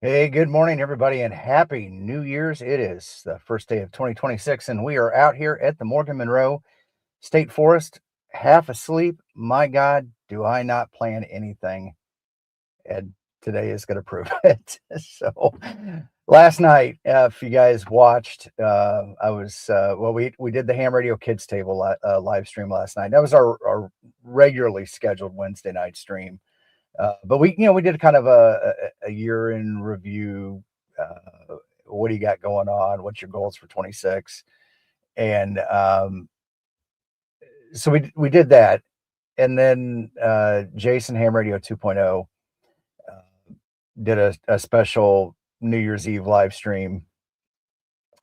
Hey, good morning, everybody, and happy New Year's. It is the first day of 2026, and we are out here at the Morgan Monroe State Forest, half asleep. My God, do I not plan anything? And today is going to prove it. So, last night, if you guys watched, we did the Ham Radio Kids Table live stream last night. That was our regularly scheduled Wednesday night stream. But we did kind of a year in review. What do you got going on? What's your goals for 26? And so we did that, and then Jason Ham Radio 2.0 did a special New Year's Eve live stream,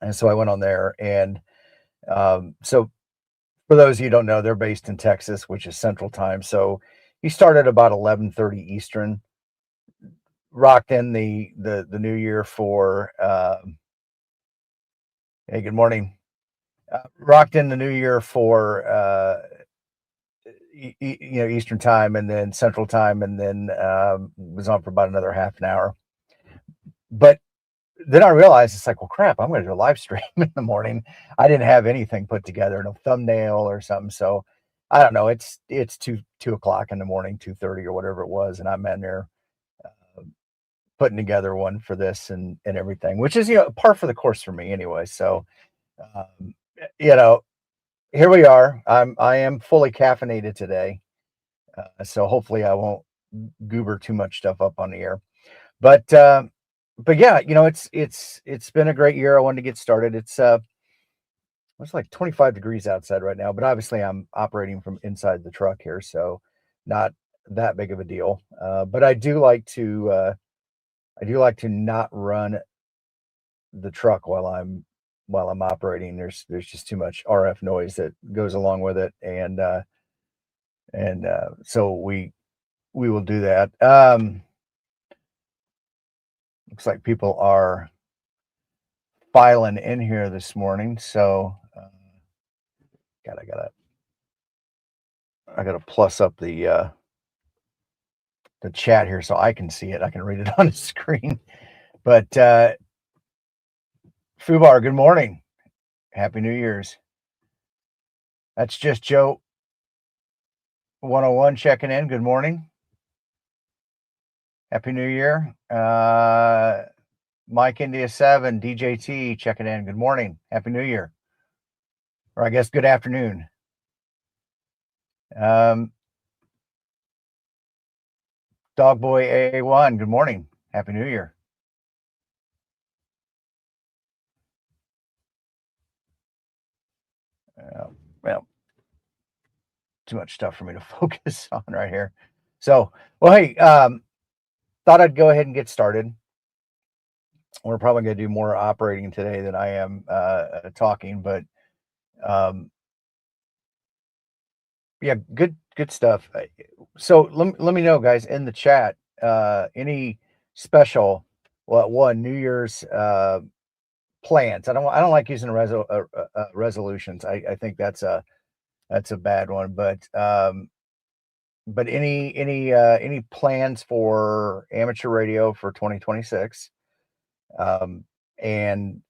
and so I went on there, and so for those of you who don't know, they're based in Texas, which is Central Time. So he started about 11:30 Eastern, rocked in the new year for hey, good morning. Rocked in the new year for Eastern time, and then Central time, and then was on for about another half an hour. But then I realized it's like, well, crap, I'm going to do a live stream in the morning. I didn't have anything put together, no thumbnail or something. So I don't know. It's 2 o'clock in the morning, 2:30 or whatever it was, and I'm in there putting together one for this and everything, which is par for the course for me anyway. So um, you know, here we are. I am fully caffeinated today, so hopefully I won't goober too much stuff up on the air. But but yeah, it's been a great year. I wanted to get started. It's like 25 degrees outside right now, but obviously I'm operating from inside the truck here, so not that big of a deal. But I do like to not run the truck while I'm operating. There's just too much RF noise that goes along with it, and so we will do that. Looks like people are filing in here this morning, so God, I gotta plus up the chat here so I can see it. I can read it on the screen. But Fubar, good morning, Happy New Year's. That's just Joe 101 checking in. Good morning, Happy New Year. Mike India 7 DJT checking in. Good morning, Happy New Year, or I guess good afternoon. Um, Dogboy AA1, good morning, Happy New Year. Well, too much stuff for me to focus on right here. So, well, hey, thought I'd go ahead and get started. We're probably going to do more operating today than I am talking, but um, yeah, good stuff. So let me know, guys, in the chat, any special, well, one New Year's plans. I don't like using resolutions. I think that's a bad one, but any plans for amateur radio for 2026? And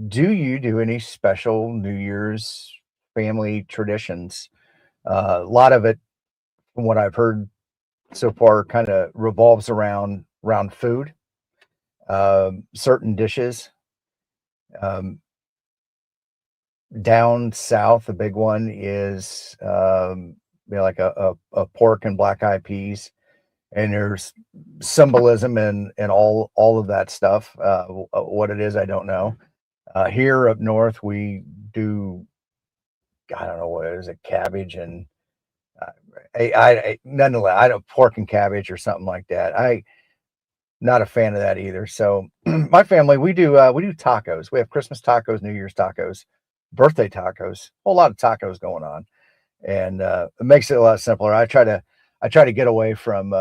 do you do any special New Year's family traditions? A lot of it, from what I've heard so far, kind of revolves around food, certain dishes. Um, Down south, the big one is like a pork and black eyed peas, and there's symbolism and all of that stuff. What it is, I don't know. Here up north, we do, I don't know what it is, a cabbage and uh, nonetheless, I don't pork and cabbage or something like that. Not a fan of that either. So my family, we do tacos. We have Christmas tacos, New Year's tacos, birthday tacos, a whole lot of tacos going on, and it makes it a lot simpler. I try to get away from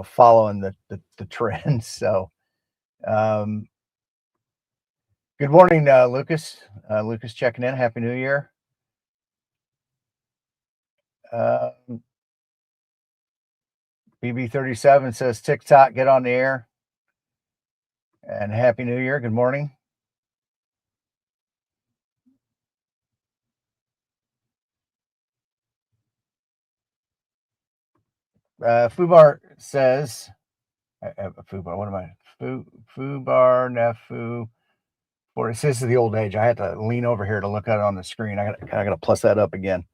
following the trends. So um, good morning, Lucas. Lucas checking in. Happy New Year. Um, BB37 says TikTok, get on the air. And Happy New Year. Good morning. Fubar says, Fubar, what am I? Fubar Nefu. Or it says the old age. I had to lean over here to look at it on the screen. I got to plus that up again.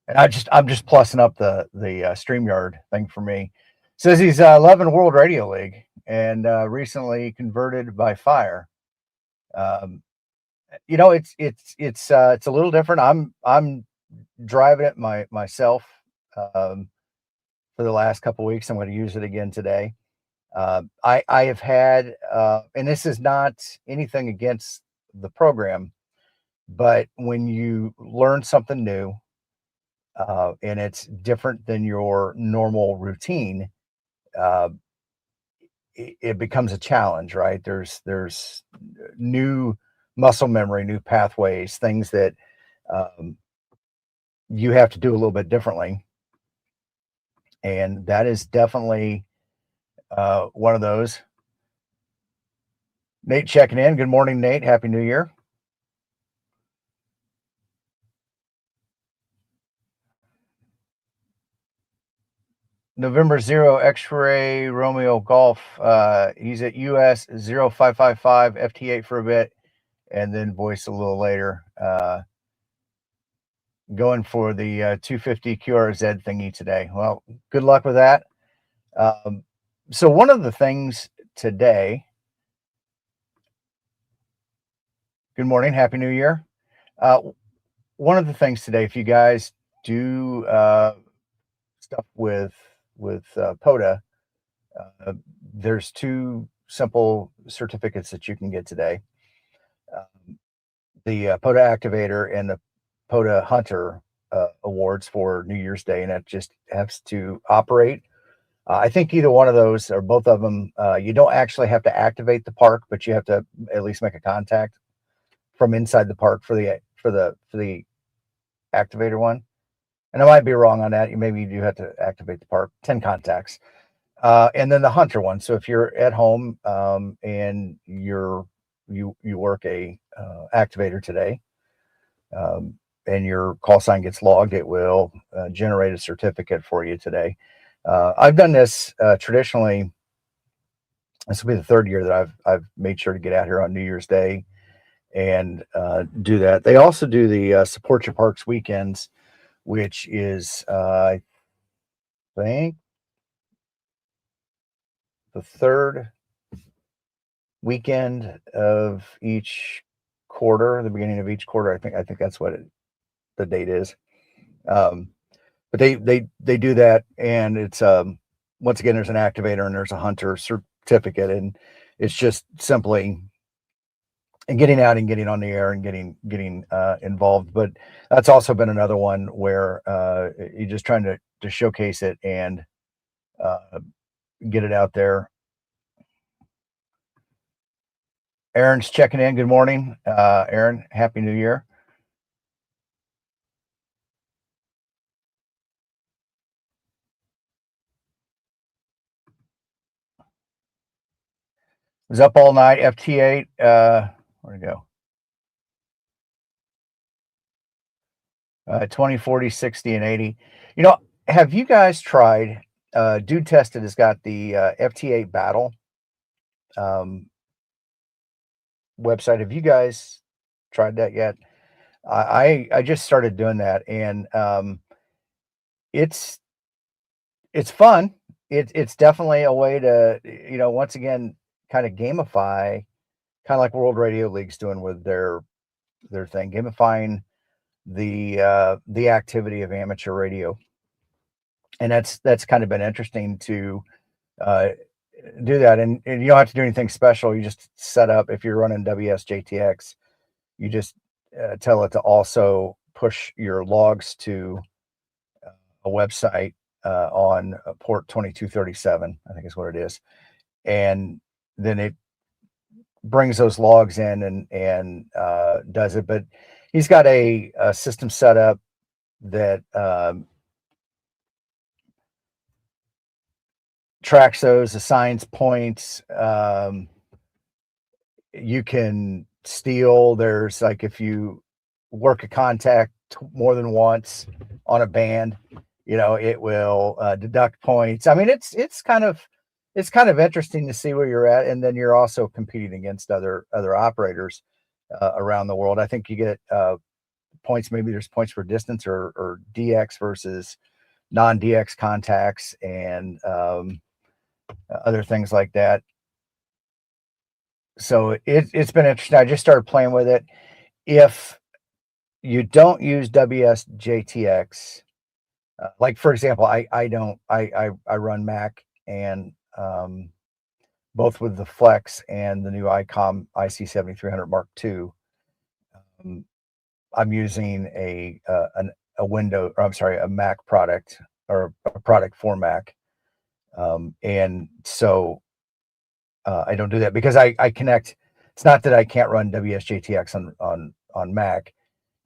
And I'm just plussing up the StreamYard thing for me. Says he's loving World Radio League and recently converted by fire. Um, it's a little different. I'm driving it myself for the last couple weeks. I'm going to use it again today. I have had, and this is not anything against the program, but when you learn something new and it's different than your normal routine, uh, it becomes a challenge, right? There's new muscle memory, new pathways, things that um, you have to do a little bit differently, and that is definitely one of those. Nate checking in. Good morning, Nate. Happy New Year. November 0 X-ray Romeo Golf. He's at US 0555 FT8 for a bit, and then voice a little later. Going for the 250 QRZ thingy today. Well, good luck with that. So one of the things today. Good morning, Happy New Year. One of the things today, if you guys do stuff with POTA, there's two simple certificates that you can get today. The POTA Activator and the POTA Hunter awards for New Year's Day, and that just has to operate. I think either one of those or both of them, you don't actually have to activate the park, but you have to at least make a contact from inside the park for the activator one. And I might be wrong on that. Maybe you do have to activate the park, 10 contacts. And then the hunter one. So if you're at home and you work a activator today, and your call sign gets logged, it will generate a certificate for you today. I've done this traditionally. This will be the third year that I've made sure to get out here on New Year's Day and do that. They also do the Support Your Parks weekends, which is I think the third weekend of each quarter, the beginning of each quarter. I think that's what the date is. But they do that, and it's once again, there's an activator and there's a hunter certificate, and it's just simply getting out and getting on the air and getting involved. But that's also been another one where you're just trying to showcase it and get it out there. Aaron's checking in. Good morning, Aaron. Happy New Year. Was up all night. FT8. Where'd it go? 20, 40, 60, and 80. Have you guys tried? Dude Tested has got the FT8 Battle website. Have you guys tried that yet? I just started doing that, and it's fun. It's definitely a way to once again kind of gamify, kind of like World Radio League's doing with their thing, gamifying the activity of amateur radio, and that's kind of been interesting to do that. And you don't have to do anything special. You just set up, if you're running WSJTX, you just tell it to also push your logs to a website on port 2237, I think is what it is, and then it brings those logs in and does it. But he's got a system set up that tracks those, assigns points, you can steal. There's like if you work a contact more than once on a band, it will deduct points. I mean, it's kind of interesting to see where you're at, and then you're also competing against other operators around the world. I think you get points. Maybe there's points for distance or DX versus non-DX contacts and other things like that. So it's been interesting. I just started playing with it. If you don't use WSJTX, like for example, I don't I run Mac and both with the Flex and the new ICOM IC7300 Mark II. I'm using a window, or I'm sorry, a Mac product or a product for Mac, and so I don't do that because I connect. It's not that I can't run WSJTX on Mac.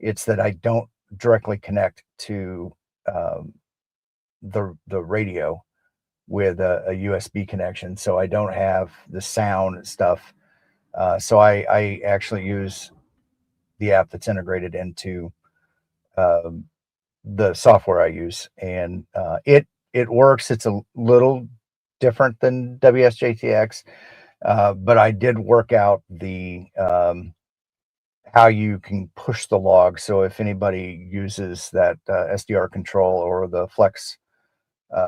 It's that I don't directly connect to the radio with a USB connection, so I don't have the sound stuff. So I actually use the app that's integrated into um, the software I use, and it works. It's a little different than WSJTX, but I did work out the how you can push the log. So if anybody uses that SDR control or the Flex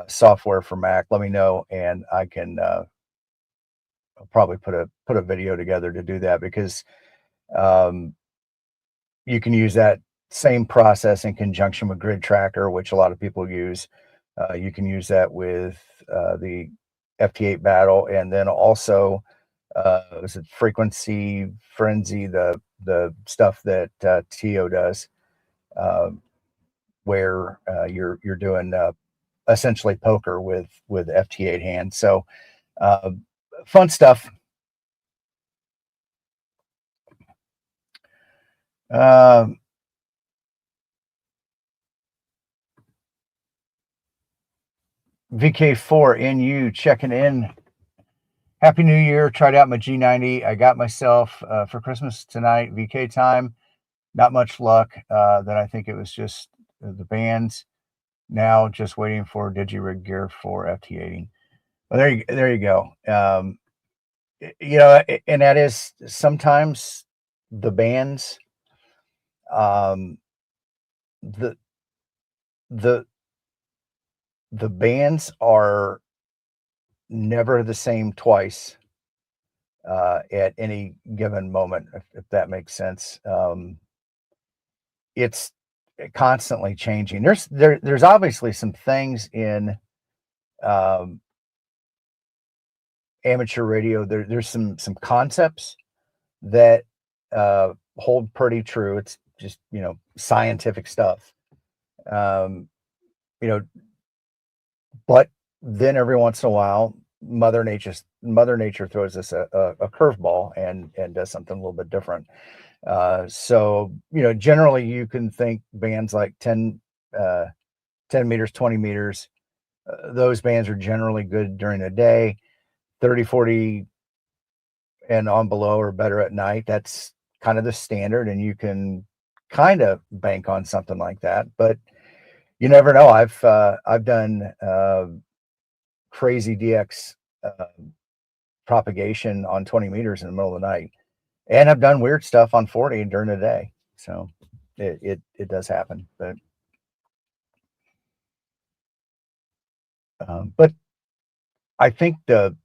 software for Mac, let me know, and I can I'll probably put a video together to do that, because um, you can use that same process in conjunction with Grid Tracker, which a lot of people use. You can use that with the FT8 Battle, and then also is it Frequency Frenzy, the stuff that TO does, uh, where you're doing essentially poker with FT8 hands. So uh, fun stuff. Um, VK4NU checking in. Happy New Year. Tried out my G90. I got myself for Christmas tonight, VK time. Not much luck. Then I think it was just the bands. Now just waiting for DigiRig gear for FT80. Well, there you go. And that is sometimes the bands, um, the the the bands are never the same twice at any given moment, if that makes sense. It's constantly changing. There's obviously some things in um, amateur radio. There's some concepts that hold pretty true. It's just scientific stuff. Um, you know, but then every once in a while, Mother Nature throws us a curveball and does something a little bit different. So generally you can think bands like 10 meters, 20 meters. Those bands are generally good during the day. 30, 40 and on below are better at night. That's kind of the standard, and you can kind of bank on something like that, but you never know. I've done crazy DX propagation on 20 meters in the middle of the night, and I've done weird stuff on 40 during the day. So it does happen, but I think the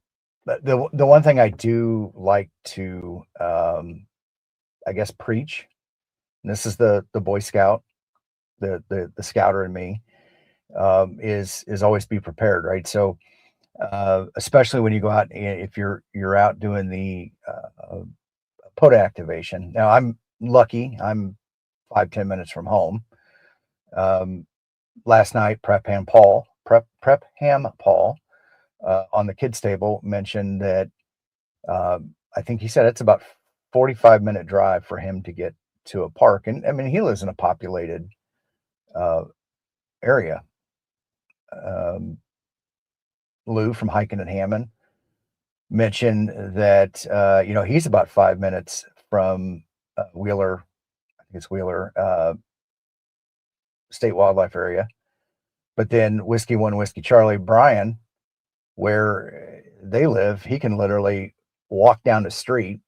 one thing I do like to I guess preach, and this is the Boy Scout, the scouter in me, is always be prepared, right? So especially when you go out, if you're out doing the POTA activation. Now I'm lucky; I'm 5-10 minutes from home. Um, Last night, Prep Ham Paul on the kids table mentioned that I think he said it's about 45-minute drive for him to get to a park, and I mean he lives in a populated uh, area. Lou from Hiking and Hammond, mention that he's about 5 minutes from Wheeler. I think it's Wheeler State Wildlife Area. But then Whiskey One Whiskey Charlie Brian, where they live, he can literally walk down the street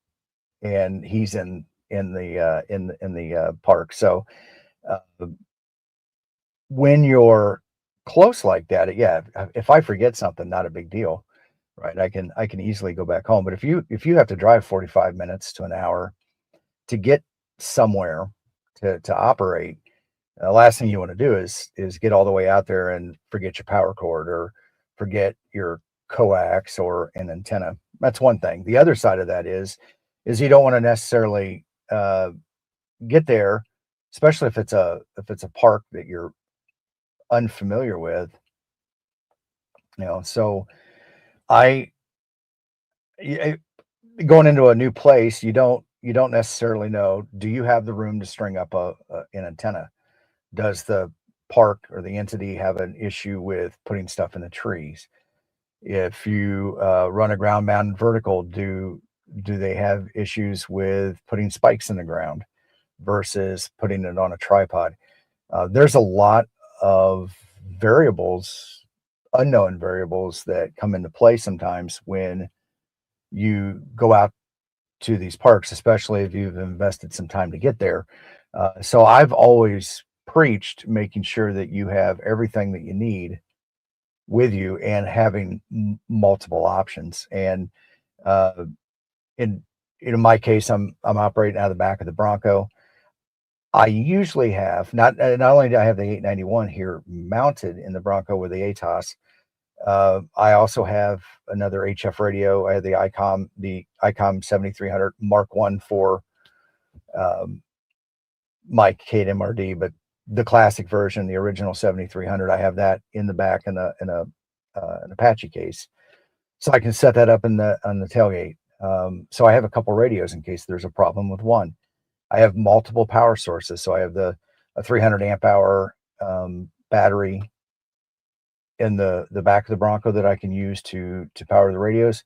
and he's in the park. So uh, when you're close like that, yeah, if I forget something, not a big deal, right? I can easily go back home. But if you have to drive 45 minutes to an hour to get somewhere to operate, the last thing you want to do is get all the way out there and forget your power cord or forget your coax or an antenna. That's one thing. The other side of that is you don't want to necessarily get there, especially if it's a park that you're unfamiliar with. So I y- going into a new place, you don't necessarily know. Do you have the room to string up an antenna? Does the park or the entity have an issue with putting stuff in the trees? If you run a ground mounted vertical, do they have issues with putting spikes in the ground versus putting it on a tripod? There's a lot of variables, unknown variables that come into play sometimes when you go out to these parks, especially if you've invested some time to get there. So I've always preached making sure that you have everything that you need with you and having multiple options. And uh, in my case, I'm operating out of the back of the Bronco. I usually have not only do I have the 891 here mounted in the Bronco with the ATOS, I also have another HF radio. I have the ICOM 7300 Mark One for um, my KMRD, but the classic version, the original 7300, I have that in the back in an Apache case, so I can set that up on the tailgate. So I have a couple radios in case there's a problem with one. I have multiple power sources, so I have a 300 amp hour battery in the back of the Bronco that I can use to power the radios,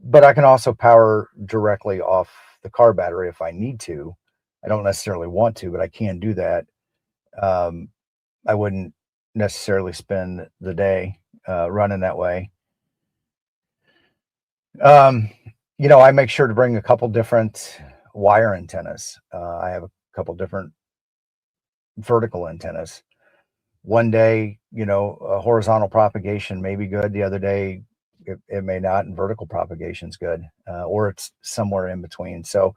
but I can also power directly off the car battery if I need to. I don't necessarily want to, but I can do that. Um, I wouldn't necessarily spend the day running that way. Um, I make sure to bring a couple different wire antennas. I have a couple different vertical antennas. One day, a horizontal propagation may be good. The other day, it may not, and vertical propagation is good, or it's somewhere in between. So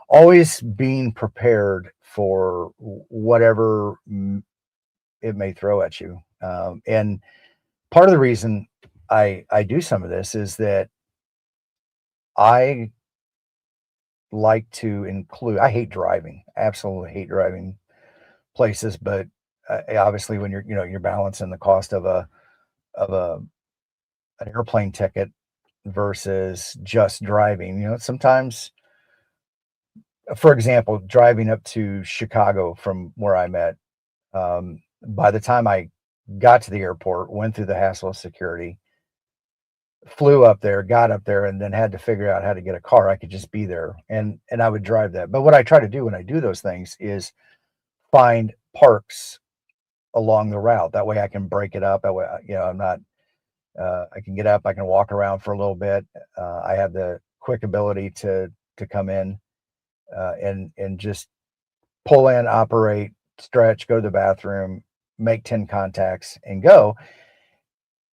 always being prepared for whatever it may throw at you. And part of the reason I do some of this is that I like to include. I hate driving, absolutely hate driving places, but obviously when you're balancing the cost of an airplane ticket versus just driving, sometimes, for example, driving up to Chicago from where I'm at, by the time I got to the airport, went through the hassle of security, flew up there, got up there, and then had to figure out how to get a car. I could just be there and I would drive that. But what I try to do when I do those things is find parks along the route. That way I can break it up. That way, I'm not, I can get up, I can walk around for a little bit. I have the quick ability to come in and just pull in, operate, stretch, go to the bathroom, make 10 contacts and go.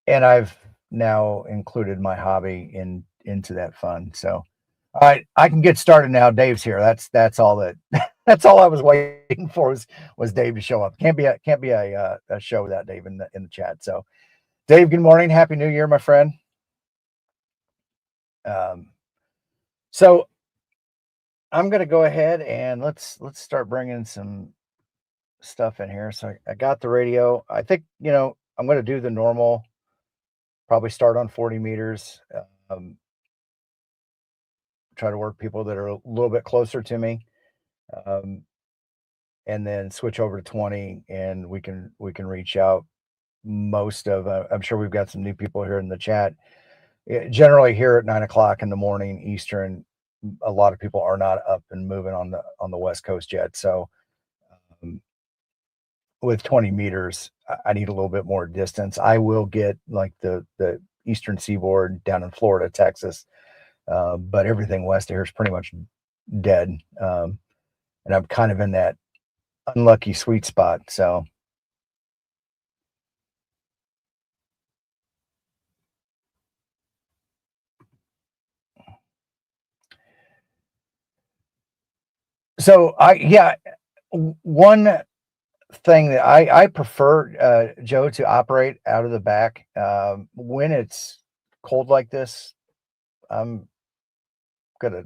And I've now included my hobby into that fun. So all right, I can get started now. Dave's here. That's all that that's all I was waiting for was Dave to show up. Can't be a show without Dave in the chat. So Dave, good morning. Happy New Year, my friend. Um, so I'm going to go ahead and let's start bringing some stuff in here. So I got the radio. I think, I'm going to do the normal, probably start on 40 meters, try to work people that are a little bit closer to me, um, and then switch over to 20 and we can reach out. I'm sure we've got some new people here in the chat. Generally here at 9 o'clock in the morning Eastern, a lot of people are not up and moving on the West Coast yet. So um, with 20 meters, I need a little bit more distance. I will get like the Eastern Seaboard down in Florida, Texas, but everything west of here is pretty much dead. And I'm kind of in that unlucky sweet spot. So yeah, one thing that I prefer, Joe, to operate out of the back when it's cold like this. I'm gonna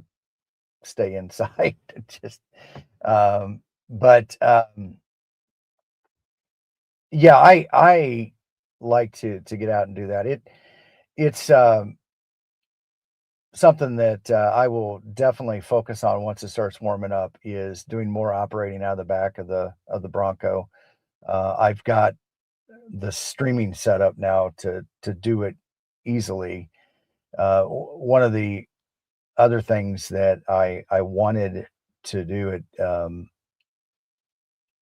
stay inside. Just, um, but yeah, I like to get out and do that. It's something that I will definitely focus on once it starts warming up is doing more operating out of the back of the Bronco. I've got the streaming setup now to do it easily. One of the other things that I wanted to do it,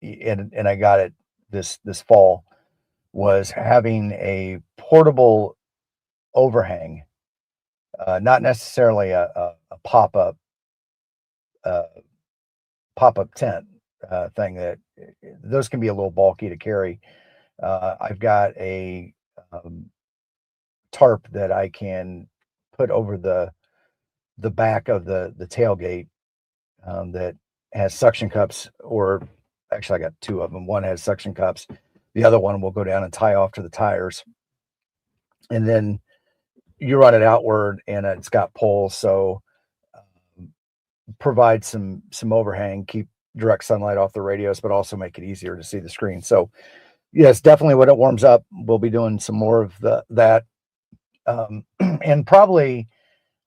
and I got it this fall, was having a portable overhang, not necessarily a uh, pop up tent thing. That those can be a little bulky to carry. I've got a um, tarp that I can put over the back of the tailgate, that has suction cups, or actually, I got two of them. One has suction cups. The other one will go down and tie off to the tires, and then you run it outward, and it's got poles, so um, provide some overhang, keep direct sunlight off the radios, but also make it easier to see the screen. So yes, definitely when it warms up, we'll be doing some more of that, and probably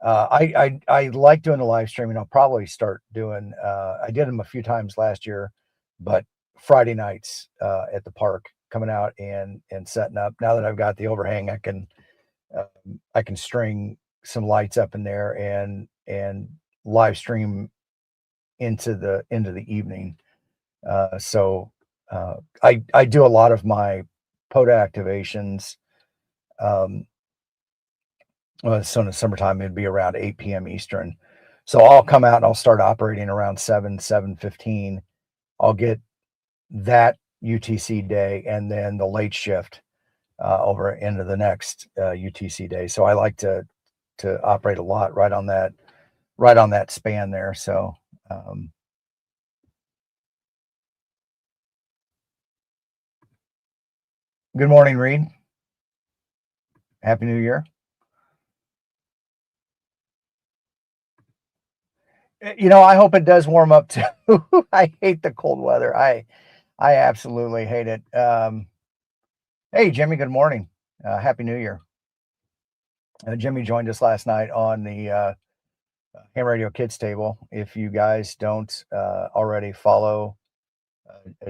I like doing the live streaming. I'll probably start doing. I did them a few times last year, but Friday nights at the park, coming out and setting up. Now that I've got the overhang, I can string some lights up in there and live stream into the evening. So I do a lot of my POTA activations. Um, well, so in the summertime, it'd be around 8 p.m. Eastern. So I'll come out and I'll start operating around 7:15. I'll get that UTC day and then the late shift over into the next UTC day. So I like to operate a lot right on that span there. So um, good morning, Reed. Happy New Year. I hope it does warm up too. I hate the cold weather. I absolutely hate it. Hey, Jimmy. Good morning. Happy New Year. Jimmy joined us last night on the Ham Radio Kids table. If you guys don't already follow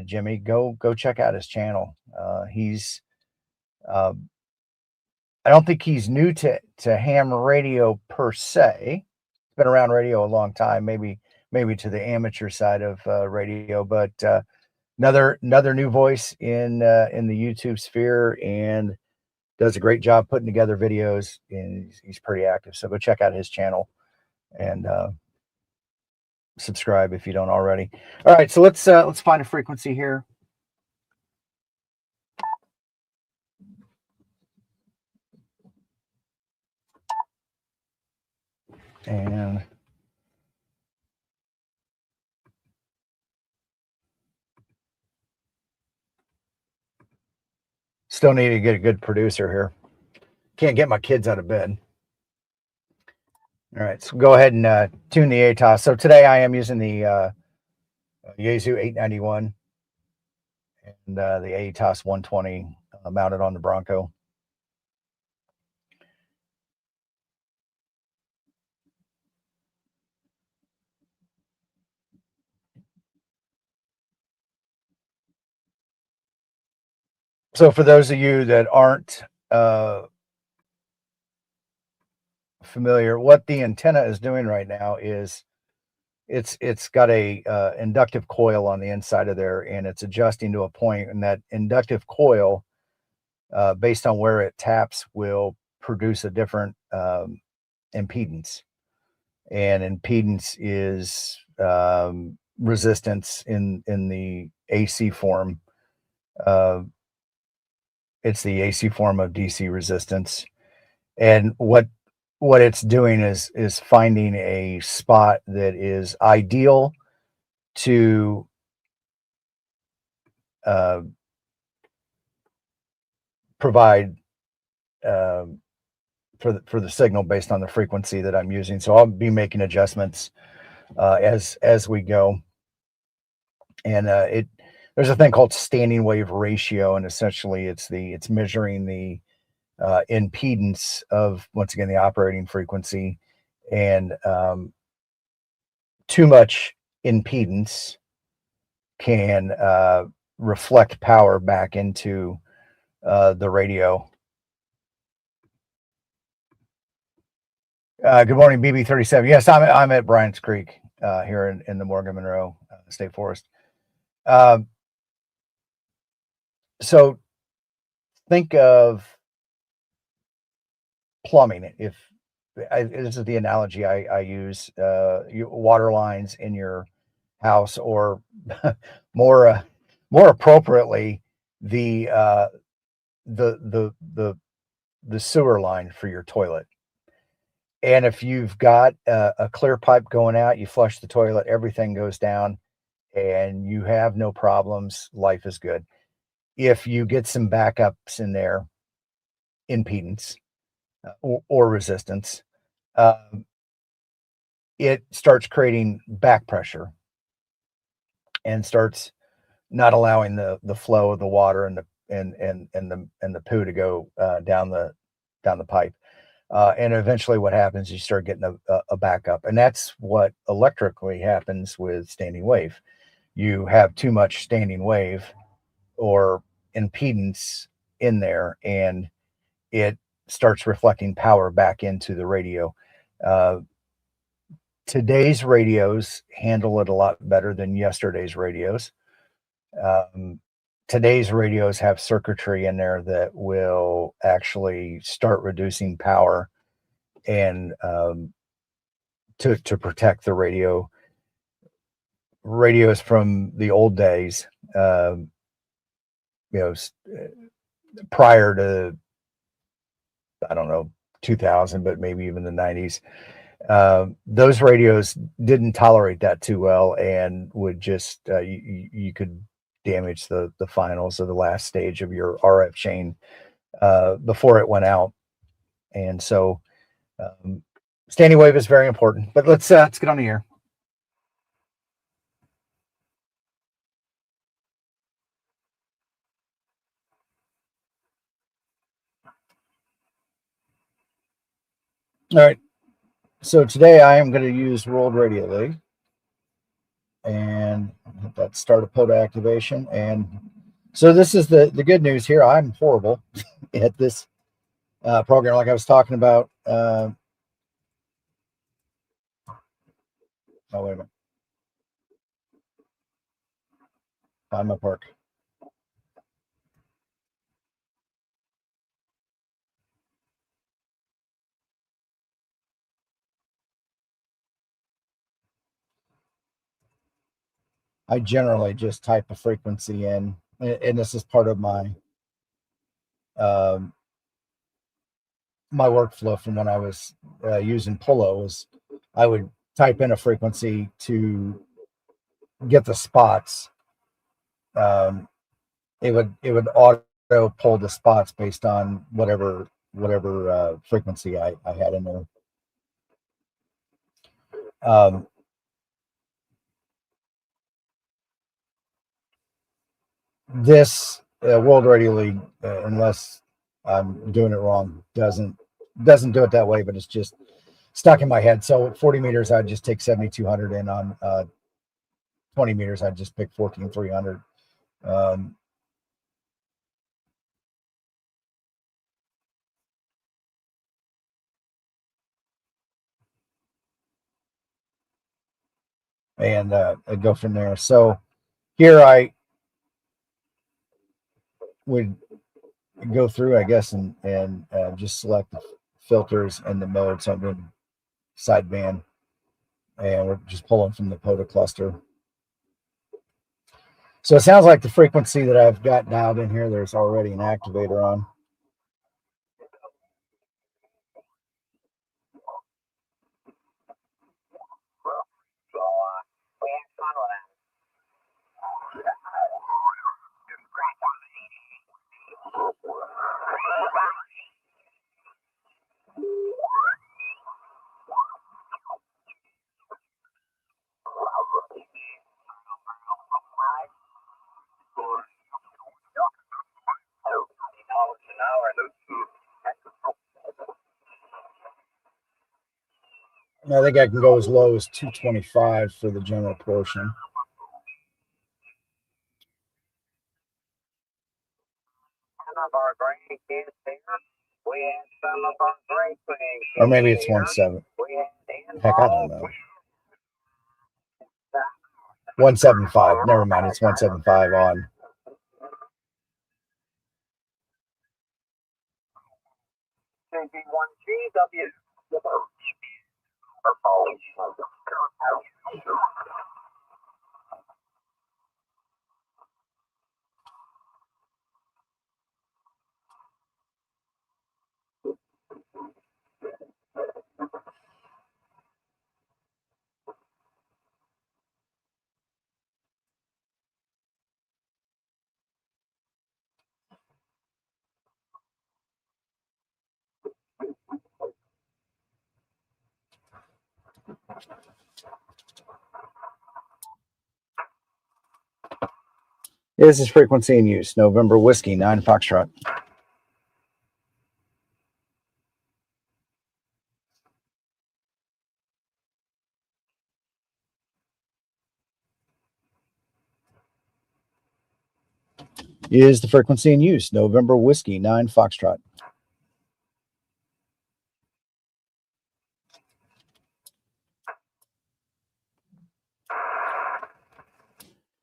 Jimmy, go check out his channel. He's uh, I don't think he's new to ham radio per se. He's been around radio a long time, maybe to the amateur side of radio, but another new voice in the YouTube sphere, and does a great job putting together videos, and he's pretty active. So go check out his channel and subscribe if you don't already. All right, so let's find a frequency here. And still need to get a good producer here. Can't get my kids out of bed. All right, so go ahead and tune the ATOS. So today I am using the Yaesu 891 and the ATOS 120 mounted on the Bronco. So for those of you that aren't familiar, what the antenna is doing right now is it's got a inductive coil on the inside of there, and it's adjusting to a point, and that inductive coil, based on where it taps, will produce a different impedance. And impedance is resistance in the AC form. Uh, it's the AC form of DC resistance. And what it's doing is finding a spot that is ideal to uh, provide uh, for the signal based on the frequency that I'm using. So I'll be making adjustments as we go. And it there's a thing called standing wave ratio, and essentially it's measuring the impedance of, once again, the operating frequency. And too much impedance can reflect power back into the radio. Good morning, BB37. Yes, I'm at Bryant's Creek here in the Morgan Monroe State Forest. Um, so think of plumbing. If this is the analogy I use, water lines in your house, or more more appropriately, the the sewer line for your toilet. And if you've got a clear pipe going out, you flush the toilet, everything goes down, and you have no problems. Life is good. If you get some backups in there, impedance or resistance, um, it starts creating back pressure and starts not allowing the flow of the water and the poo to go down the pipe. And eventually what happens, you start getting a backup. And that's what electrically happens with standing wave. You have too much standing wave or impedance in there, and it starts reflecting power back into the radio. Uh, Today's radios handle it a lot better than yesterday's radios. Um, Today's radios have circuitry in there that will actually start reducing power, and to protect the radio. Radios from the old days, you know, prior to, I don't know, 2000, but maybe even the 90s, those radios didn't tolerate that too well, and would just you could damage the finals of the last stage of your RF chain before it went out. And so um, standing wave is very important. But let's get on the air. All right. So today I am going to use World Radio League, and that start a POTA activation. And so this is the good news here. I'm horrible at this program, like I was talking about. Oh, wait a minute. Find my park. I generally just type a frequency in, and this is part of um, my workflow from when I was using Pullo. Was I would type in a frequency to get the spots. Um, it would auto pull the spots based on whatever frequency I had in there. Um, this World Radio League, unless I'm doing it wrong, doesn't do it that way, but it's just stuck in my head. So at 40 meters, I'd just take 7,200 in. On 20 meters, I'd just pick 14,300. Um, and go from there. So here I would go through, I guess, and just select the filters and the mode. So I'm doing sideband, and we're just pulling from the POTA cluster. So it sounds like the frequency that I've got dialed in here, there's already an activator on. I think I can go as low as 225 for the general portion. Or maybe it's 1.7. Heck, I don't know. 175. Never mind. It's 175 on. This is frequency in use. November Whiskey 9 Foxtrot. Is the frequency in use. November Whiskey 9 Foxtrot.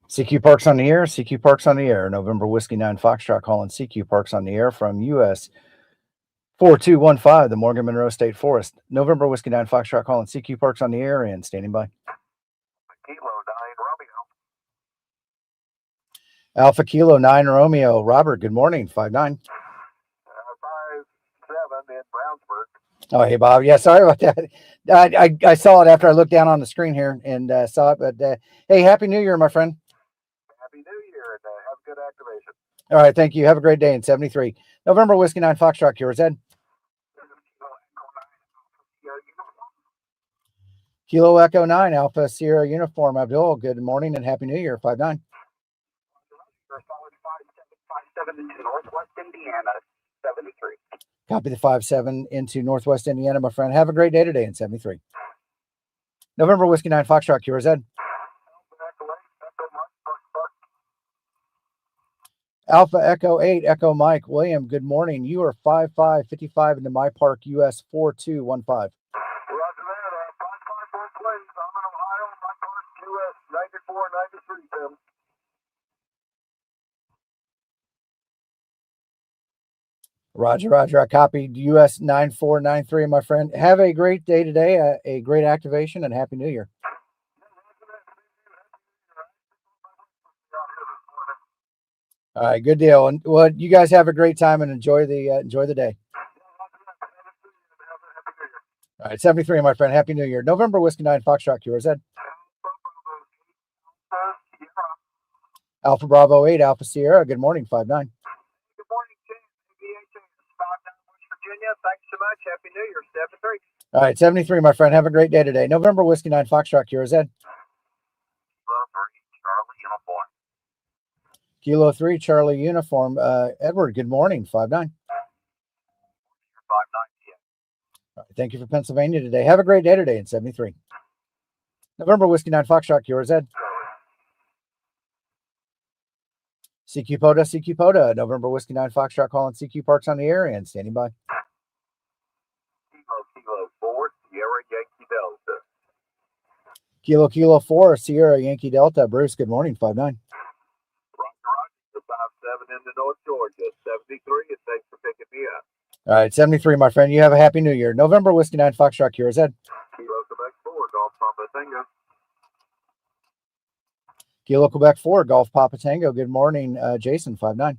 CQ Parks on the air. CQ Parks on the air. November Whiskey 9 Foxtrot calling CQ Parks on the air from US 4215, the Morgan Monroe State Forest. November Whiskey 9 Foxtrot calling CQ Parks on the air and standing by. Alpha Kilo 9 Romeo. Robert, good morning. 5-9. 5-7 in Brownsburg. Oh, hey, Bob. Yeah, sorry about that. I saw it after I looked down on the screen here and saw it. But hey, Happy New Year, my friend. Happy New Year, and have a good activation. All right, thank you. Have a great day in 73. November Whiskey 9 Foxtrot, yours, Ed. Kilo Echo 9 Alpha Sierra Uniform. Abdul, good morning and Happy New Year. 5-9. Solid 5-7 into Northwest Indiana, 73. Copy the 5-7 into Northwest Indiana, my friend. Have a great day today in 73. November Whiskey 9 Foxtrot, yours, Ed. Alpha Echo 8 Echo Mike. William, good morning. You are 5555 into My Park, US 4215. Roger that. 554 plays. I'm in Ohio. My Park, US 94-93, Tim. Roger. I copied US 9493, my friend. Have a great day today, a great activation, and Happy New Year. All right, good deal. And well, you guys have a great time and enjoy the day. All right, 73, my friend. Happy New Year. November Whiskey 9 Foxtrot, yours, Ed. Alpha Bravo 8 Alpha Sierra. Good morning. 5-9. Good morning, Tim. West Virginia. Thanks so much. Happy New Year, 73. All right, 73, my friend. Have a great day today. November Whiskey 9 Foxtrot, yours, Ed. Kilo 3 Charlie Uniform. Edward, good morning. 5-9. 5-9, yeah. All right, thank you for Pennsylvania today. Have a great day today in 73. November Whiskey 9 Foxtrot, yours, Ed. CQ POTA. November Whiskey 9 Foxtrot calling CQ Parks on the air and standing by. Kilo 4, Sierra Yankee Delta. Kilo 4, Sierra Yankee Delta. Bruce, good morning, 5-9. Roger, roger. 5-7 into North Georgia. 73, and thanks for picking me up. All right, 73, my friend. You have a happy new year. November Whiskey 9 Foxtrot QRZ. Kilo Quebec 4, Golf Papa Tango. Kilo Quebec 4, Golf Papa Tango. Good morning, Jason, 5-9.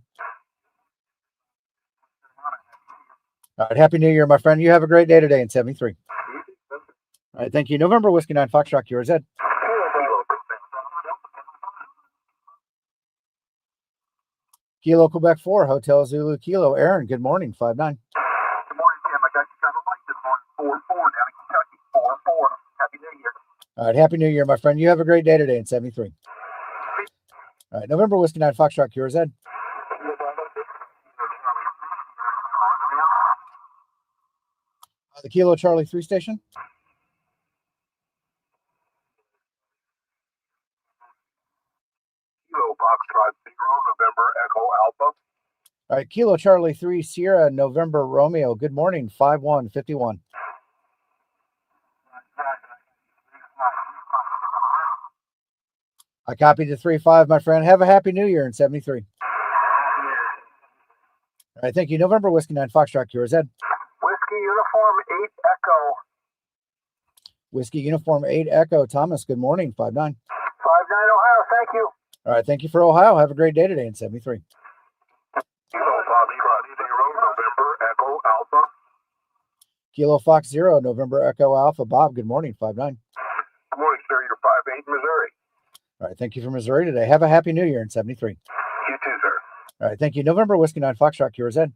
All right, happy new year, my friend. You have a great day today in 73. All right, thank you. November Whiskey 9 Foxtrot QRZ. Kilo Quebec 4, Hotel Zulu Kilo. Aaron, good morning, 5-9. Good morning, Tim. I got you kind of late this morning. 4-4 down in Kentucky. 4-4. Happy New Year. All right, happy new year, my friend. You have a great day today in 73. All right, November Whiskey 9 Foxtrot QRZ. The Kilo Charlie 3 station. Kilo Foxtrot 0, November Echo Alpha. All right, Kilo Charlie 3 Sierra November Romeo. Good morning, 5-1-51. I copied the 3-5, my friend. Have a happy new year in 73. All right, thank you. November Whiskey 9 Foxtrot QRZ. Whiskey Uniform 8 Echo. Whiskey Uniform 8 Echo. Thomas, good morning, 5-9. 5-9 Ohio, thank you. All right, thank you for Ohio. Have a great day today in 73. Kilo Foxtrot 0, November Echo Alpha. Kilo Fox 0, November Echo Alpha. Bob, good morning, 5-9. Good morning, sir. You're 5-8 Missouri. All right, thank you for Missouri today. Have a happy new year in 73. You too, sir. All right, thank you. November Whiskey 9 Foxtrot QRZ.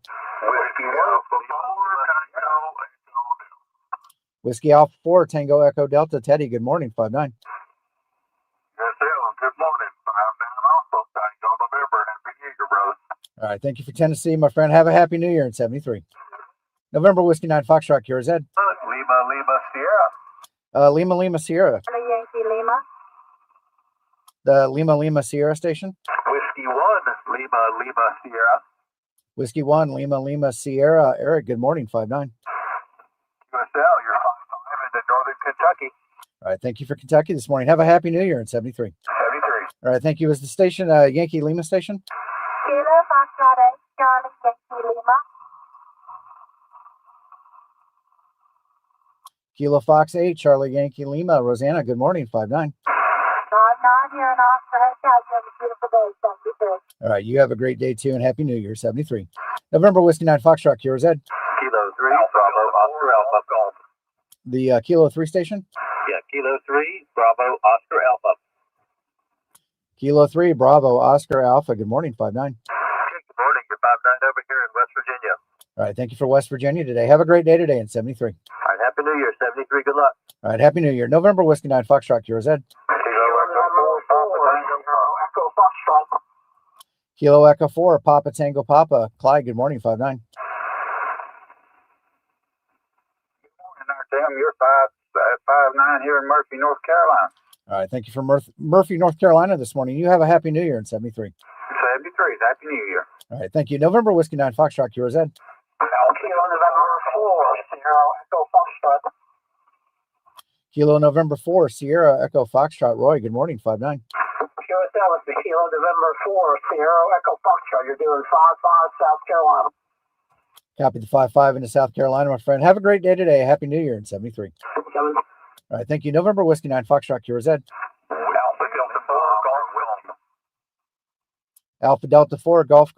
Whiskey Alpha 4, Tango Echo Delta. Teddy, good morning, 5-9. Yes, sir. Good morning. 5-9 also. Tango November. Happy New Year, brother. All right, thank you for Tennessee, my friend. Have a happy new year in 73. November Whiskey 9 Foxtrot QRZ. Lima Sierra. Lima Sierra. Yankee Lima. The Lima Sierra station. Whiskey 1, Lima Sierra. Whiskey 1, Lima Sierra. Eric, good morning, 5-9. USL, you're 5-5 into Northern Kentucky. All right, thank you for Kentucky this morning. Have a happy new year in 73. 73. All right, thank you. Is the station Yankee Lima station? Kilo Foxtrot 8, Charlie Yankee Lima. Kilo Fox 8, Charlie Yankee Lima. Rosanna, good morning, 5-9. 5-9 here in Oscar Hotel. You have a beautiful day, 73. All right, you have a great day too, and happy new year, 73. November Whiskey 9 Foxtrot QRZ. Kilo 3, Bravo, Oscar Alpha Golf. The Kilo 3 station. Yeah, Kilo 3, Bravo, Oscar Alpha. Kilo 3, Bravo, Oscar Alpha. Good morning, 5-9. Good morning. You're 5-9 over here in West Virginia. All right, thank you for West Virginia today. Have a great day today in 73. All right, Happy New Year, 73. Good luck. All right, happy new year. November Whiskey 9 Foxtrot QRZ. Kilo Echo 4, Papa Tango Papa. Clyde, good morning, 5-9. Good morning, Tim. You're 5-9 here in Murphy, North Carolina. All right, thank you for Murphy, North Carolina this morning. You have a happy new year in 73. 73. Happy New Year. All right, thank you. November Whiskey 9 Foxtrot QRZ. Kilo November 4, Sierra Echo Foxtrot. Kilo November 4, Sierra Echo Foxtrot. Roy, good morning, 5-9. QSL is the Kilo November 4, Sierra Echo Foxtrot. You're doing 5-5 South Carolina. Copy the 5-5 into South Carolina, my friend. Have a great day today. Happy New Year in 73. All right, thank you. November Whiskey 9 Foxtrot QRZ. Alpha Delta 4, Golf.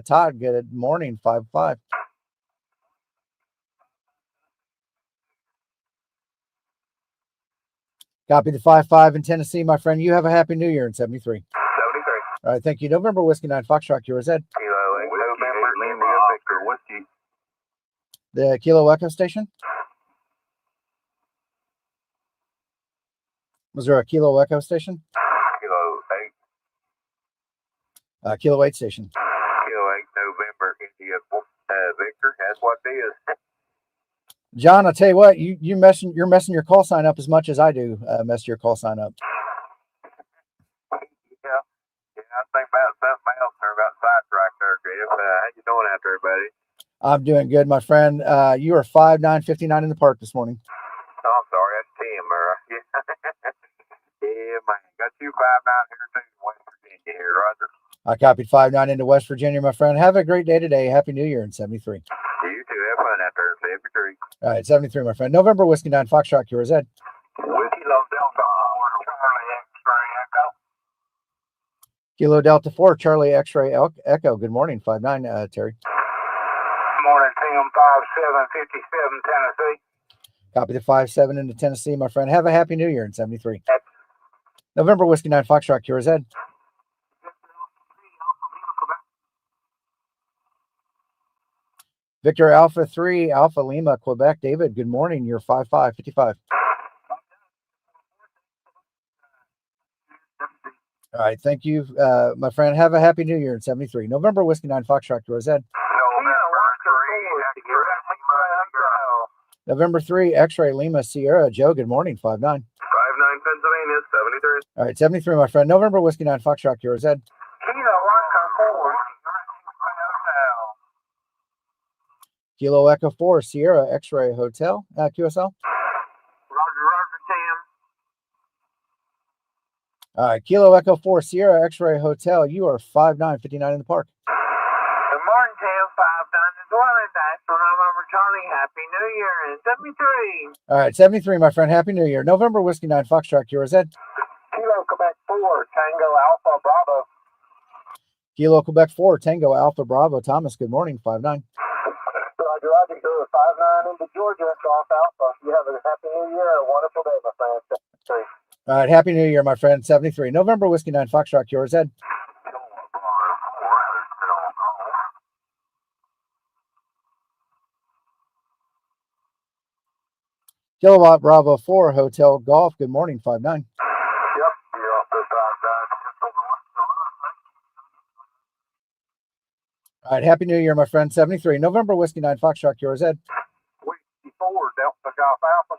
Todd, good morning, 5-5. Copy the 5-5 in Tennessee, my friend. You have a happy new year in 73. 73. All right, thank you. November Whiskey 9 Foxtrot QRZ. November Lima Oscar Whiskey. The Kilo Echo station. Was there a Kilo Echo station? Kilo 8. Kilo 8 station. Kilo 8 November India Victor. That's what it is. John, I'll tell you what, you're messing your call sign up as much as I do mess your call sign up. Yeah, I think about something else or about sidetrack there, Creative. How you doing out there, buddy? I'm doing good, my friend. You are 5-9-59 in the park this morning. Oh, I'm sorry, that's Tim. here too, West Virginia here, Roger. I copied 5-9 into West Virginia, my friend. Have a great day today. Happy New Year in 73. You too, have fun out there, 73. All right, 73, my friend. November Whiskey 9 Foxtrot QRZ. Whiskey Low Delta 4, Charlie X-Ray Echo. Kilo Delta 4, Charlie X-Ray Echo. Good morning, 5-9, Terry. Good morning, Tim, 5757, Tennessee. Copy the 5-7 into Tennessee, my friend. Have a happy New Year in 73. November Whiskey 9 Foxtrot QRZ. Victor Alpha 3, Alpha Lima, Quebec. David, good morning. You're 5555. All right, thank you, my friend. Have a happy New Year in 73. November Whiskey 9 Foxtrot QRZ. November 3, X-Ray Lima, Sierra. Joe, good morning, 5-9. 59 Pennsylvania, 73. All right, 73, my friend. November Whiskey 9 Foxtrot QRZ. Kilo Echo 4, Kilo Echo 4, Sierra X-Ray Hotel, QSL. Roger, Tim. All right, Kilo Echo 4, Sierra X-Ray Hotel. You are 5959 in the park. Good morning, Tim, 59 the dwelling dash for November Charlie. Happy New Year in 73. All right, 73, my friend. Happy New Year. November Whiskey 9 Foxtrot QRZ. Kilo Quebec 4, Tango Alpha Bravo. Kilo Quebec 4, Tango Alpha Bravo. Thomas, good morning, 5-9. Roger, 59 into Georgia, Golf Alpha. You have a happy New Year and a wonderful day, my friend. 73. All right, Happy New Year, my friend. 73. November Whiskey 9 Foxtrot QRZ. Kilowatt Bravo 4, Hotel Golf. Good morning, 5-9. Yep, you're off the 59. All right, Happy New Year, my friend. 73. November Whiskey 9 Foxtrot QRZ. Whiskey 4, Delta Golf Alpha.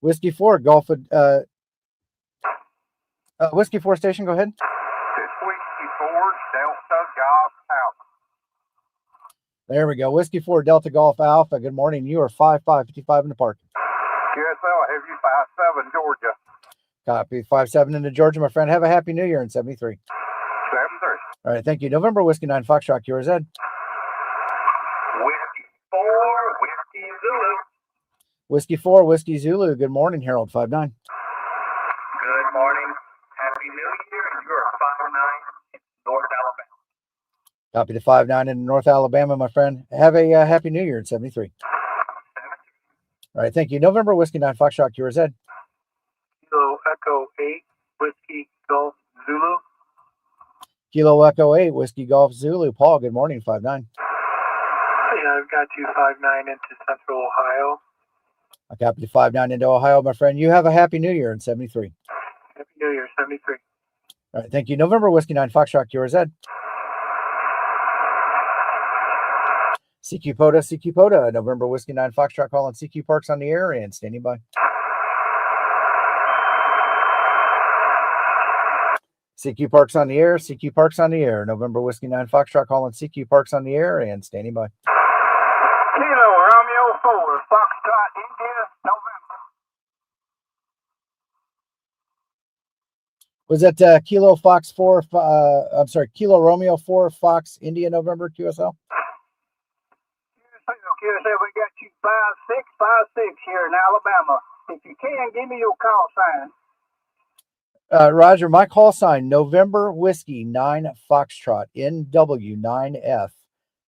Whiskey 4, Golf. Whiskey 4 station, go ahead. It's Whiskey 4, Delta Golf Alpha. There we go. Whiskey 4, Delta Golf Alpha. Good morning. You are 5555 in the park. QSL, I have you 57, Georgia. Copy. 5-7 into Georgia, my friend. Have a Happy New Year in 73. 73. All right, thank you. November Whiskey 9 Foxtrot QRZ. Whiskey 4, Whiskey Zulu. Whiskey 4, Whiskey Zulu. Good morning, Harold. 5-9. Good morning. Happy New Year, and you're 59 in North Alabama. Copy to 5-9 in North Alabama, my friend. Have a Happy New Year in 73. All right, thank you. November Whiskey 9 Foxtrot QRZ. Kilo Echo 8, Whiskey Golf Zulu. Kilo Echo 8, Whiskey Golf Zulu. Paul, good morning, 5-9. Yeah, I've got you 59 into Central Ohio. I copy to 5-9 into Ohio, my friend. You have a Happy New Year in 73. Happy New Year, 73. All right, thank you. November Whiskey 9 Foxtrot QRZ. CQ POTA, November Whiskey 9 Foxtrot calling CQ Parks on the air and standing by. CQ Parks on the air, CQ Parks on the air. November Whiskey 9 Foxtrot calling CQ Parks on the air and standing by. Kilo Romeo 4, Foxtrot India, November. Was that Kilo Fox 4, I'm sorry, Kilo Romeo 4, Fox India, November, QSL? QSL, we got you 5656 here in Alabama. If you can, give me your call sign. Roger, my call sign, November Whiskey 9 Foxtrot, NW9F.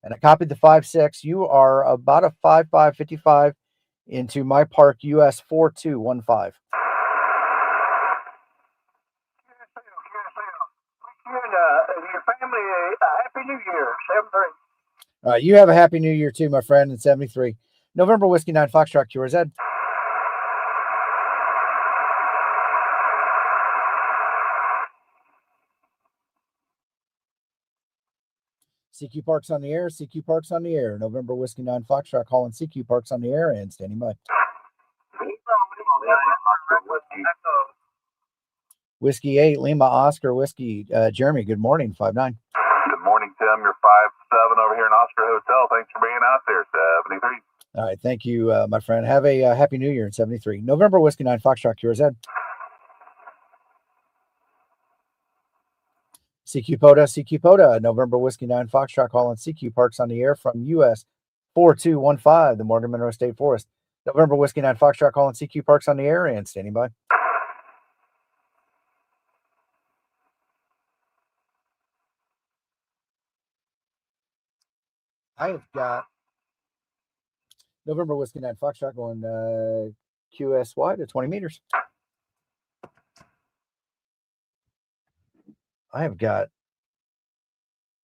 And I copied the 5-6. You are about a 5555 into my park, US 4215. Your family a Happy New Year, 73. You have a Happy New Year too, my friend, in 73. November Whiskey 9 Foxtrot QRZ. CQ Parks on the air, CQ Parks on the air. November Whiskey 9 Foxtrot calling CQ Parks on the air and standing by. Whiskey 8, Lima Oscar Whiskey. Jeremy, good morning, 5-9. Good morning, Tim. You're over here in Oscar Hotel. Thanks for being out there, 73. All right. Thank you, my friend. Have a happy new year in 73. November Whiskey 9 Foxtrot QRZ. CQ POTA, November Whiskey 9 Foxtrot calling CQ Parks on the air from US 4215, the Morgan Monroe State Forest. November Whiskey 9 Foxtrot calling CQ Parks on the air and standing by. I have got November Whiskey 9 Foxtrot going QSY to 20 meters. I have got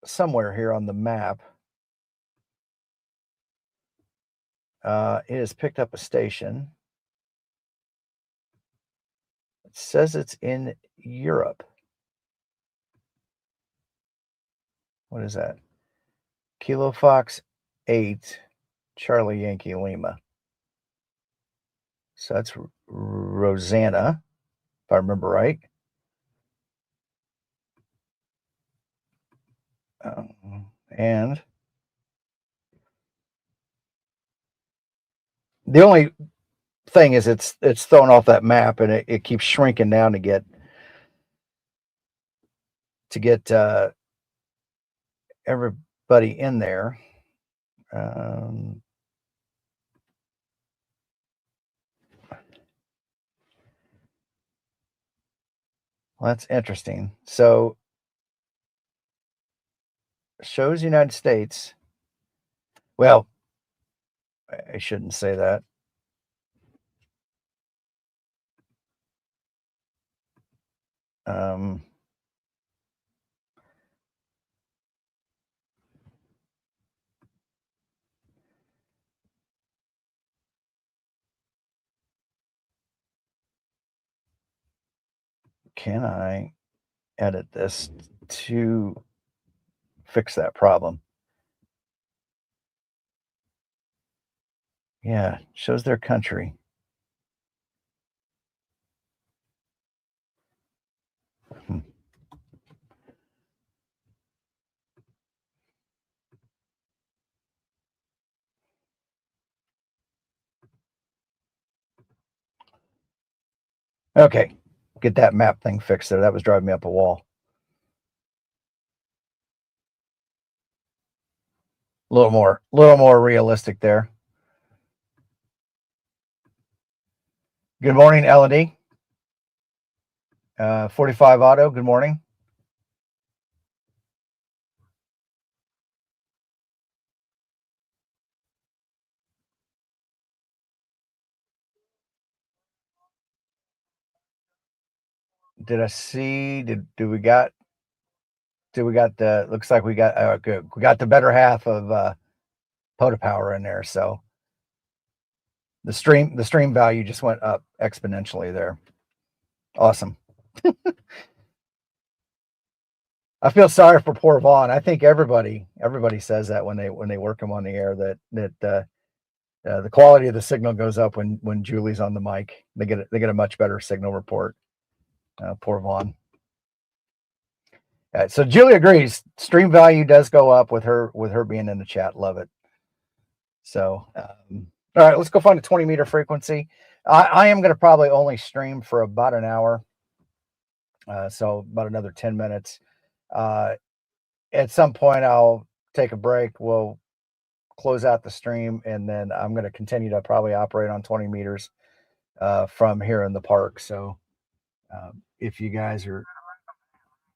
somewhere here on the map. It has picked up a station. It says it's in Europe. What is that? Kilo Fox 8, Charlie Yankee Lima. So that's Rosanna, if I remember right. And the only thing is it's thrown off that map, and it keeps shrinking down to get everybody in there. Well, that's interesting. So shows United States. Well, I shouldn't say that. Can I edit this to fix that problem? Yeah, shows their country. Okay, get that map thing fixed there. That was driving me up a wall. A little more realistic there. Good morning, L&D. 45 Auto, good morning. Did I see, do we got the, looks like we got, good. We got the better half of POTA power in there. So the stream value just went up exponentially there. Awesome. I feel sorry for poor Vaughn. I think everybody says that when they work him on the air, that the quality of the signal goes up when Julie's on the mic. They get a much better signal report. Poor Vaughn. So Julie agrees. Stream value does go up with her being in the chat. Love it. So all right, let's go find a 20 meter frequency. I am going to probably only stream for about an hour. So about another 10 minutes. At some point, I'll take a break. We'll close out the stream, and then I'm going to continue to probably operate on 20 meters from here in the park. So if you guys are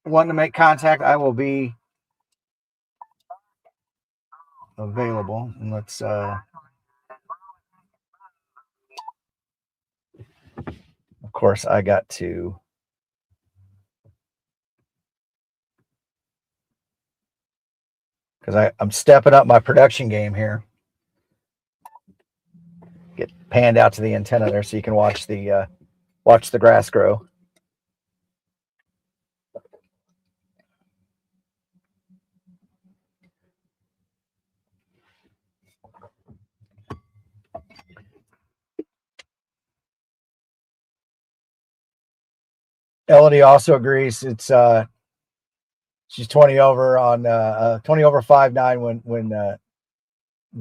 wanting to make contact, I will be available. And let's of course I got to because I'm stepping up my production game here. Get panned out to the antenna there so you can watch the grass grow. Elodie also agrees. It's She's 20 over on 20 over 5.9 when the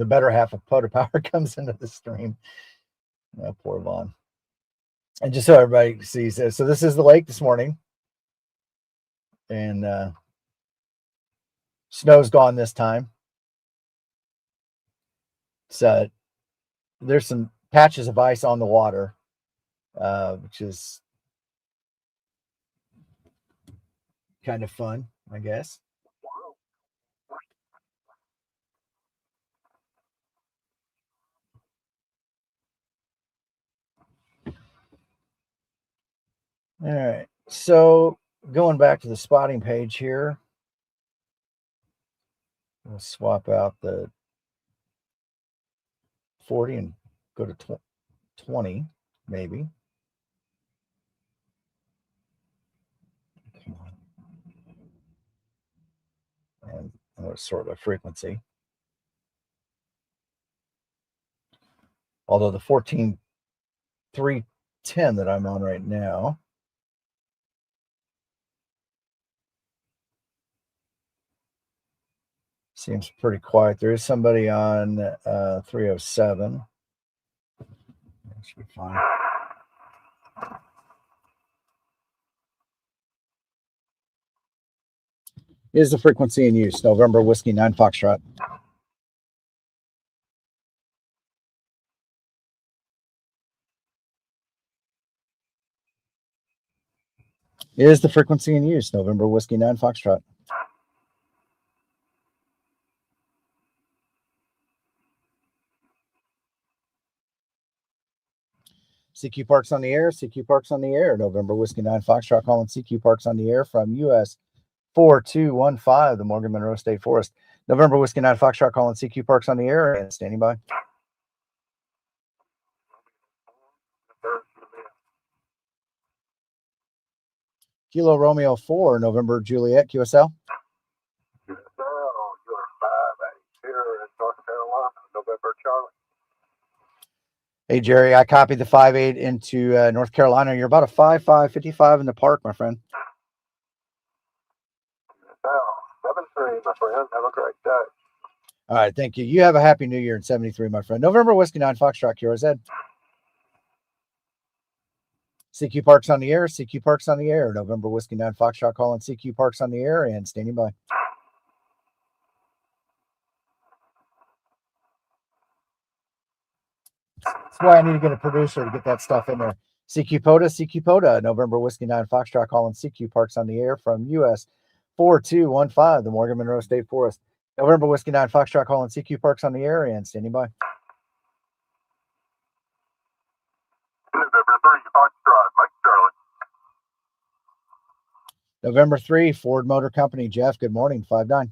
better half of POTA power comes into the stream. Oh, poor Vaughn. And just so everybody sees this, so this is the lake this morning, and snow's gone this time. So there's some patches of ice on the water, which is kind of fun, I guess. All right, so going back to the spotting page here, we'll swap out the 40 and go to 20, maybe. And it's sort of a frequency. Although the 14.310 that I'm on right now seems pretty quiet. There is somebody on 307. That should be fine. Is the frequency in use? November Whiskey 9 Foxtrot. Is the frequency in use? November Whiskey 9 Foxtrot. CQ Parks on the air. CQ Parks on the air. November Whiskey 9 Foxtrot calling CQ Parks on the air from US 4215, the Morgan Monroe State Forest. November Whiskey 9 Foxtrot calling CQ Parks on the air and standing by. Kilo Romeo 4, November Juliet, QSL. QSL, you're 5-8 here in North Carolina, November Charlie. Hey, Jerry, I copied the 5.8 into North Carolina. You're about a 5.5, 55 in the park, my friend. QSL, 7-3, my friend. Have a great day. All right, thank you. You have a happy new year in 73, my friend. November Whiskey 9 Foxtrot, QRZ. CQ Parks on the air. CQ Parks on the air. November Whiskey 9 Foxtrot calling CQ Parks on the air and standing by. That's why I need to get a producer to get that stuff in there. CQ POTA, November Whiskey 9 Foxtrot calling CQ Parks on the air from US 4215, the Morgan Monroe State Forest. November Whiskey 9 Foxtrot calling CQ Parks on the air and standing by. November 3, Foxtrot, Mike Charlie. November 3, Ford Motor Company. Jeff, good morning, 5-9. Hey, good morning,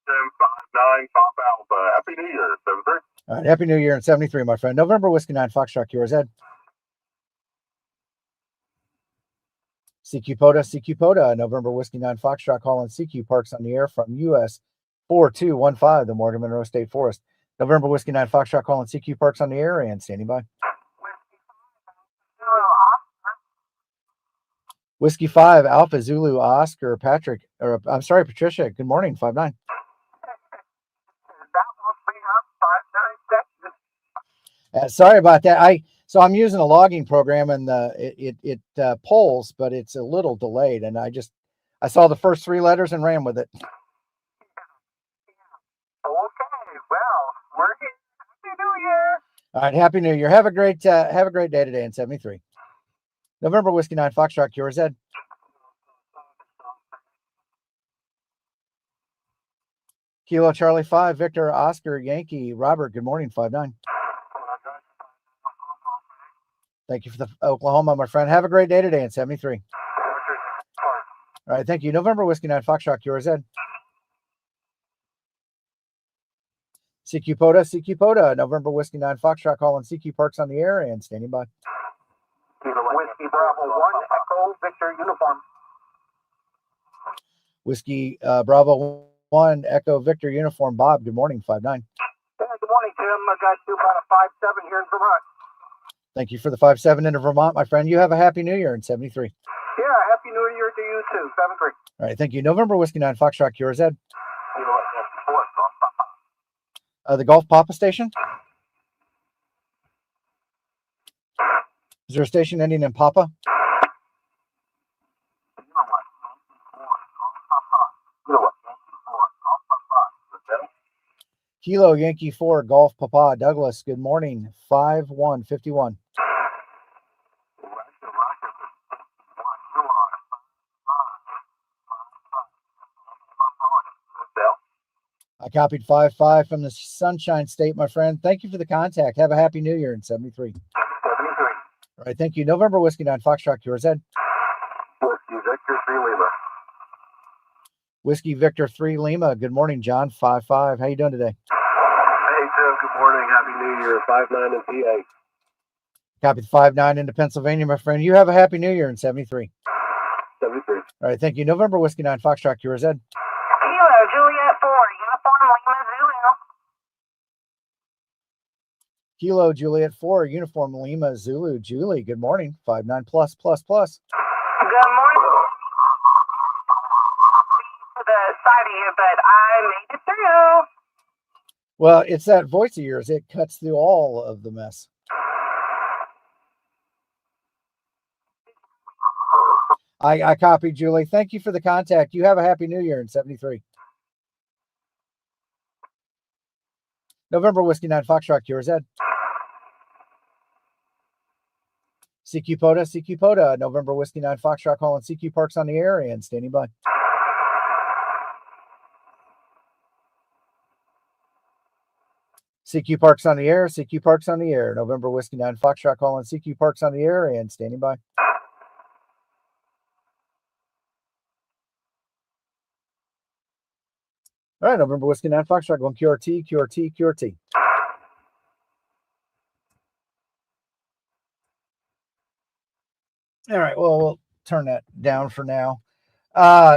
Tim. 5-9, Pop Alpha. Happy New Year, 7-3. All right, happy new year in 73, my friend. November Whiskey 9 Foxtrot, QRZ. CQ POTA, November Whiskey 9 Foxtrot calling CQ Parks on the air from US 4215, the Morgan Monroe State Forest. November Whiskey 9 Foxtrot calling CQ Parks on the air and standing by. Whiskey 5 Alpha Zulu Oscar Patrick, or I'm sorry, Patricia. Good morning, 5-9. That will be up 5-9 seconds. Sorry about that. So I'm using a logging program and it polls, but it's a little delayed. And I saw the first 3 letters and ran with it. Okay, well, we're here. Happy New Year. All right, happy New Year. Have a great day today in 73. November Whiskey 9 Foxtrot, QRZ. Kilo Charlie 5 Victor Oscar Yankee Robert. Good morning, 5-9. Thank you for the Oklahoma, my friend. Have a great day today in 73. All right, thank you. November Whiskey 9 Foxtrot, QRZ. CQ POTA, November Whiskey 9 Foxtrot calling CQ Parks on the air and standing by. Whiskey Bravo 1, Echo Victor Uniform. Whiskey Bravo 1 Echo Victor Uniform. Bob, good morning, 5-9. Hey, good morning, Tim. I got you about a 5-7 here in Vermont. Thank you for the 5-7 into Vermont, my friend. You have a happy new year in 73. Yeah, happy Happy New Year to you too. 7-3. All right, thank you. November Whiskey 9 Foxtrot QRZ. The Golf Papa station. Is there a station ending in Papa? Kilo Yankee 4 Golf Papa Douglas. Good morning. 5151. I copied 55 from the Sunshine State, my friend. Thank you for the contact. Have a happy New Year in 73. 73. All right, thank you. November Whiskey 9 Foxtrot QRZ. Whiskey Victor 3 Lima. Whiskey Victor 3 Lima. Good morning, John. 55. How you doing today? Hey Tim, good morning. Happy New Year. 5-9 in PA. Copied 5-9 into Pennsylvania, my friend. You have a happy New Year in 73. 73. All right, thank you. November Whiskey 9 Foxtrot QRZ. Kilo Juliet 4, Uniform Lima Zulu. Kilo Juliet 4 Uniform Lima Zulu. Julie, good morning. 59 plus. Good morning. To the side of you, but I made it through. Well, it's that voice of yours. It cuts through all of the mess. I copied, Julie. Thank you for the contact. You have a happy New Year in 73. November Whiskey 9 Foxtrot QRZ. CQ POTA, November Whiskey 9 Foxtrot calling CQ Parks on the air and standing by. CQ Parks on the air, CQ Parks on the air. November Whiskey 9 Foxtrot calling CQ Parks on the air and standing by. All right, November Whiskey 9 Foxtrot going QRT, QRT, QRT. All right, well, we'll turn that down for now.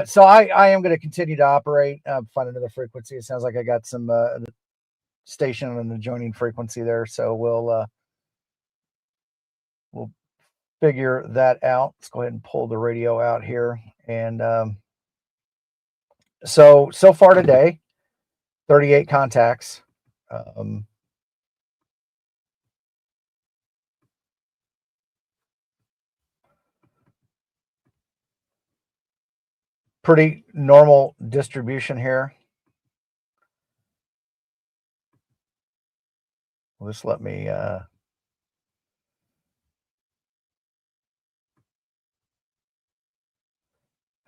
So I am going to continue to operate, find another frequency. It sounds like I got some station on an adjoining frequency there, so we'll figure that out. Let's go ahead and pull the radio out here. And so far today, 38 contacts. Pretty normal distribution here. Well, just let me I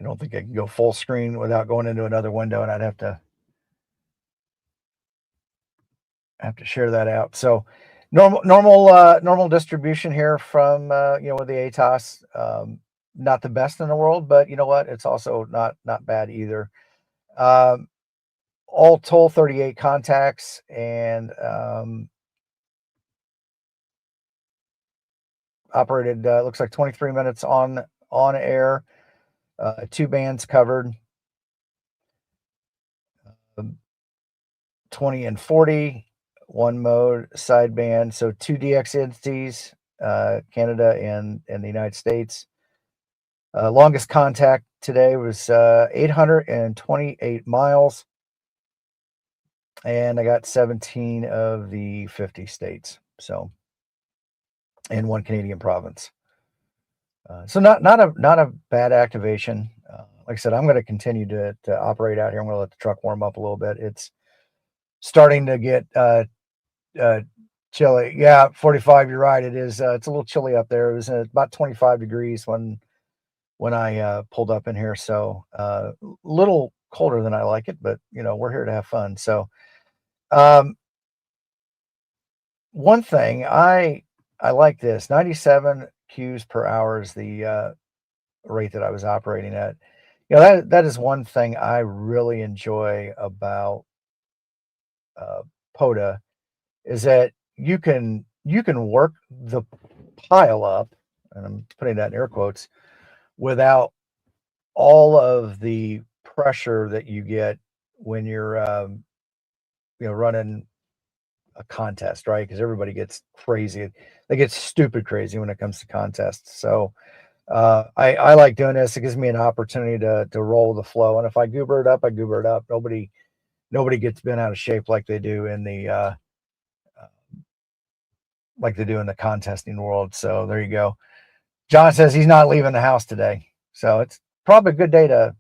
don't think I can go full screen without going into another window, and I'd have to share that out. So normal distribution here from with the ATOS. Not the best in the world, but you know what? It's also not bad either. All told, 38 contacts, and operated looks like 23 minutes on air. 2 bands covered, 20 and 40, 1 mode sideband. So 2 DX entities, Canada and the United States. Longest contact today was 828 miles, and I got 17 of the 50 states. So, and 1 Canadian province. So not a bad activation. Like I said, I'm going to continue to operate out here. I'm going to let the truck warm up a little bit. It's starting to get chilly. Yeah, 45. You're right. It is. It's a little chilly up there. It was about 25 degrees when I pulled up in here. So a little colder than I like it, but we're here to have fun. So one thing I like this 97 Qs per hour is the rate that I was operating at. That is one thing I really enjoy about POTA, is that you can work the pile up, and I'm putting that in air quotes, without all of the pressure that you get when you're running a contest, right? Because everybody gets crazy. They get stupid crazy when it comes to contests. So I like doing this. It gives me an opportunity to roll the flow. And if I goober it up, I goober it up. Nobody gets bent out of shape like they do in the contesting world. So there you go. John says he's not leaving the house today. So it's probably a good day to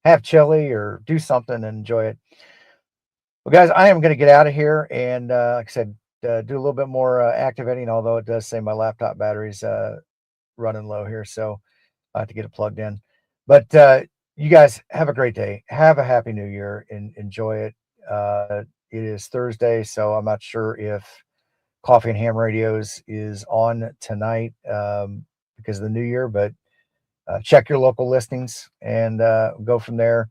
have chili or do something and enjoy it. Well, guys, I am going to get out of here and, like I said, do a little bit more activating, although it does say my laptop battery's running low here. So I have to get it plugged in. But you guys have a great day. Have a happy new year and enjoy it. It is Thursday, so I'm not sure if Coffee and Ham Radios is on tonight because of the new year, but check your local listings and go from there.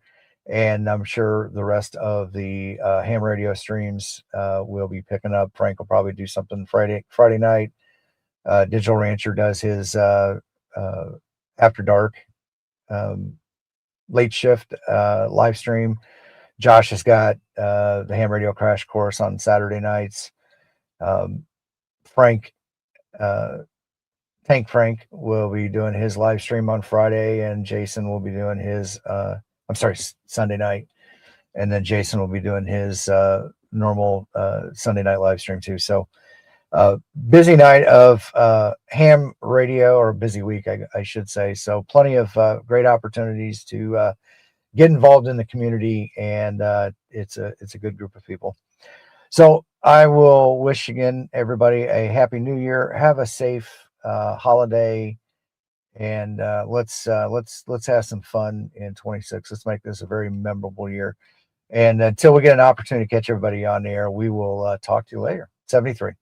And I'm sure the rest of the ham radio streams will be picking up. Frank will probably do something Friday night. Digital Rancher does his after dark late shift live stream. Josh has got the ham radio crash course on Saturday nights. Frank Tank Frank will be doing his live stream on Friday, and Jason will be doing his Sunday night, and then Jason will be doing his normal Sunday night live stream too. So busy night of ham radio, or busy week, I should say. So plenty of great opportunities to get involved in the community, and it's a good group of people. So I will wish again everybody a happy new year. Have a safe holiday, and let's have some fun in 26. Let's make this a very memorable year. And until we get an opportunity to catch everybody on the air, we will talk to you later. 73.